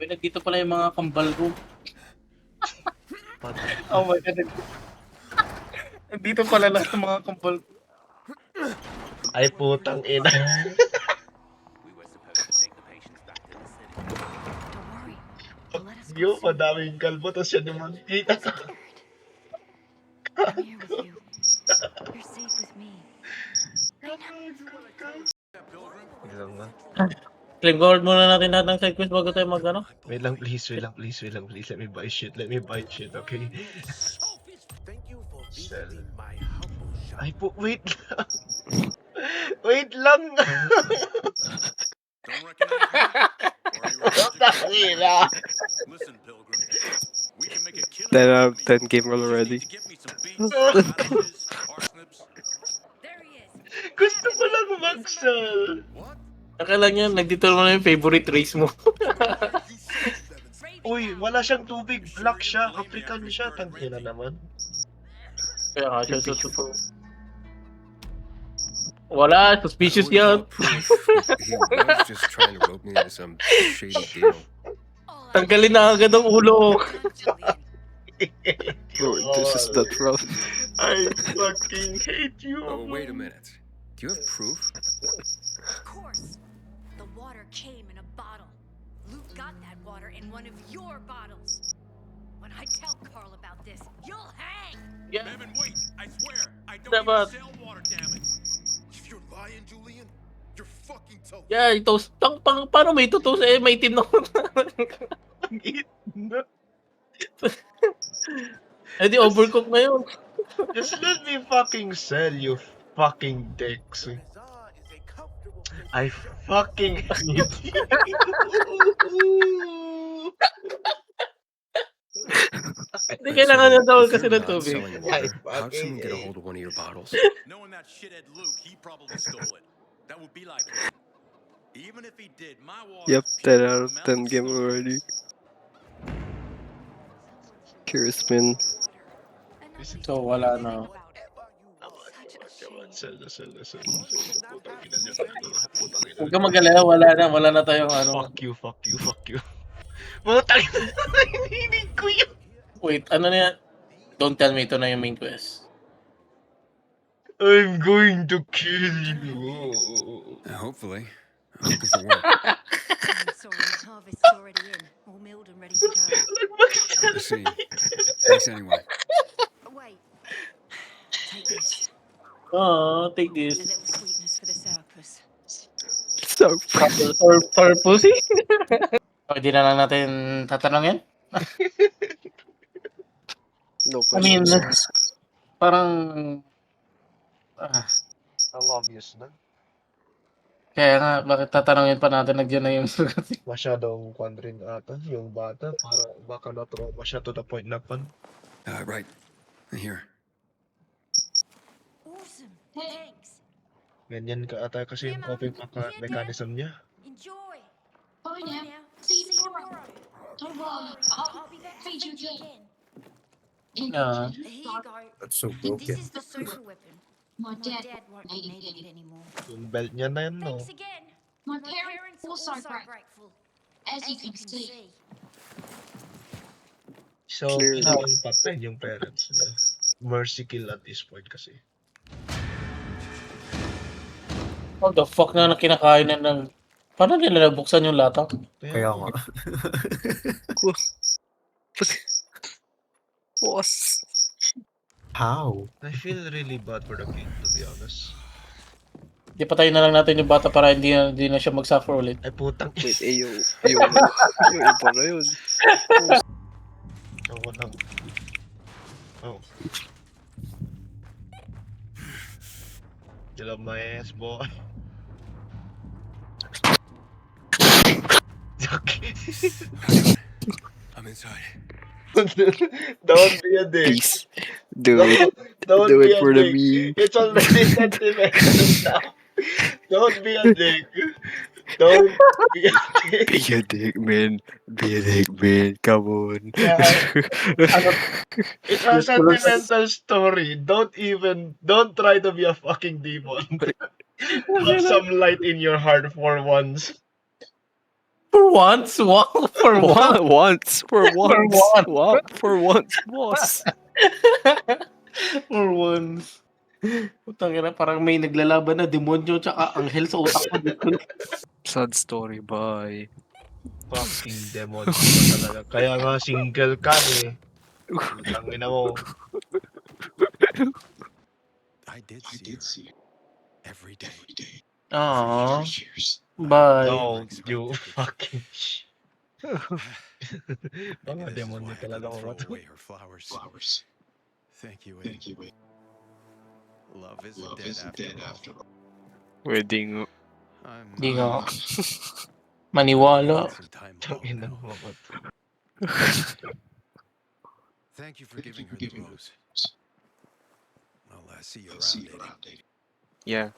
Nandito pala yung mga kambal ko. Patay. Oh my God. Nandito pala lahat ng mga kambal ko. Ay, putang ina. Don't worry. They'll let us go Yo, soon. madaming kalbo, tapos siya yung makikita ko. I'm here with you. You're safe with me. Right Wait lang na. Claim guard muna natin lahat ng side quest bago tayo mag-ano. Wait lang, please. Let me buy shit, okay? Sell. Ay po, wait lang. Wait lang. Don't recognize me? Or are you Tangina. Listen, Pilgrim. We can make a killing. 10 out of together. 10 game You just already. need to get me some beets, radishes, parsnips. There he is. Gusto ko lang mag-sell. What? Akala niya, nagdito naman na yung favorite race mo. Uy, wala siyang tubig. Black siya. African siya. Tangina naman. Kaya nga siya susuko. Wala, suspicious yan. He was just trying to rope me into some shady deal. Tanggalin na agad ang ulo. Bro, this is not rough. I fucking hate you. Oh, wait a minute. Do you have proof? Of course. The water came in a bottle. Luke got that water in one of your bottles. When I tell Carl about this, you'll hang. Yeah. Bevan, wait. I swear. I don't Dapat. even sell water, damn it. If you're lying, Julian, you're fucking toast. Yeah, toast. Paano may totoast eh? May itim na. Eh di overcook na yun. Just let me fucking sell you fucking dicks. I fucking hate you. Hindi kailangan na daw kasi If you're ng not tubig. selling water, how'd someone get a hold of one of your bottles? Knowing that shithead Luke, he probably stole it. That would be like him. Even if he did, my water. Yep, 10 out of 10 game already. Curious man. So, wala na. Sell. Huwag ka mag-alala, wala na tayong ano. Fuck you. Putang ina, hinihinig ko yun. Wait, ano na yan? Don't tell me ito na yung main quest. I'm going to kill you. Hopefully. I'm looking for work. I'm sorry, harvest's already in. All milled and ready to go. I see. Thanks anyway. Wait. Take this. Oh, take A this. little sweetness for the sourpuss. So, For pussy? Hindi na lang natin tatanungin. no I mean, questions. parang... Ang obvious na. Kaya nga, bakit tatanungin pa natin nandiyan na yung sugat? Masyadong kwan rin ata yung bata. Para baka na-trauma siya to the point na pan. Right. Here. Awesome. Thanks. Ganyan ka ata kasi yung coping mechanism niya. Enjoy. Bye now. See you tomorrow. Don't worry, I'll be back to feed you feed again. Yeah. Here you go. That's so This is the social weapon. My dad won't made need it. it anymore. Yung belt niya na yan, no? Thanks again. My parents also grateful. as you can see. So, Clearly. kailangan patay yung parents niya. Mercy kill at this point kasi. What the fuck na kinakain na ng... Paano nila nabuksan yung lata? Kaya nga. Was. How? I feel really bad for the kid, to be honest. Di patayin na lang natin yung bata para hindi na siya mag-suffer ulit. Ay putang Wait, yung iba na yun. Ako lang. Oh. You love my ass, boy. Okay. I'm inside. Don't be a dick. Please. Do it. Don't Do be it a for the dick. meme. It's already sentimental now. Don't be a dick. Don't be a dick. Be a dick, man. Be a dick, man. Come on. It's a sentimental story. Don't try to be a fucking demon. Have some light in your heart for once. For once? Wow, for once? Once. For once. once. Wow. For once, boss. For once. Putang ina, parang may naglalaban na demonyo tsaka anghel sa utak ko. Sad story, bye. Fucking demon ka talaga. Kaya nga single ka eh. Ang ina mo. I did see her. Every day. Aww. Bye. No, you fucking mga Maybe this is demon why I talaga couldn't mga throw to. away her flowers. Thank you, Wade. Love isn't dead after all. Wedding. I'm Di nga. Maniwala. some time Ang alone ina now. mo. Thank you for giving her the rose. I'll see you around, Eddie. Yeah.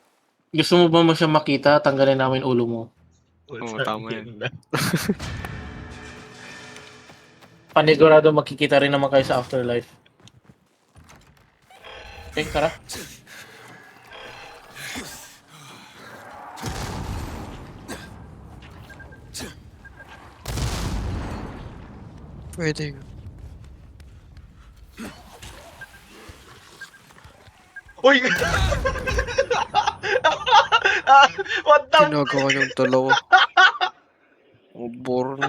Gusto mo ba mo siya makita? Tanggalin namin ulo mo. Oo, tama yan. Panigurado makikita rin naman kayo sa afterlife. Okay, tara. Wedding. Uy! What the Ginagawa niyong dalawa. Bor.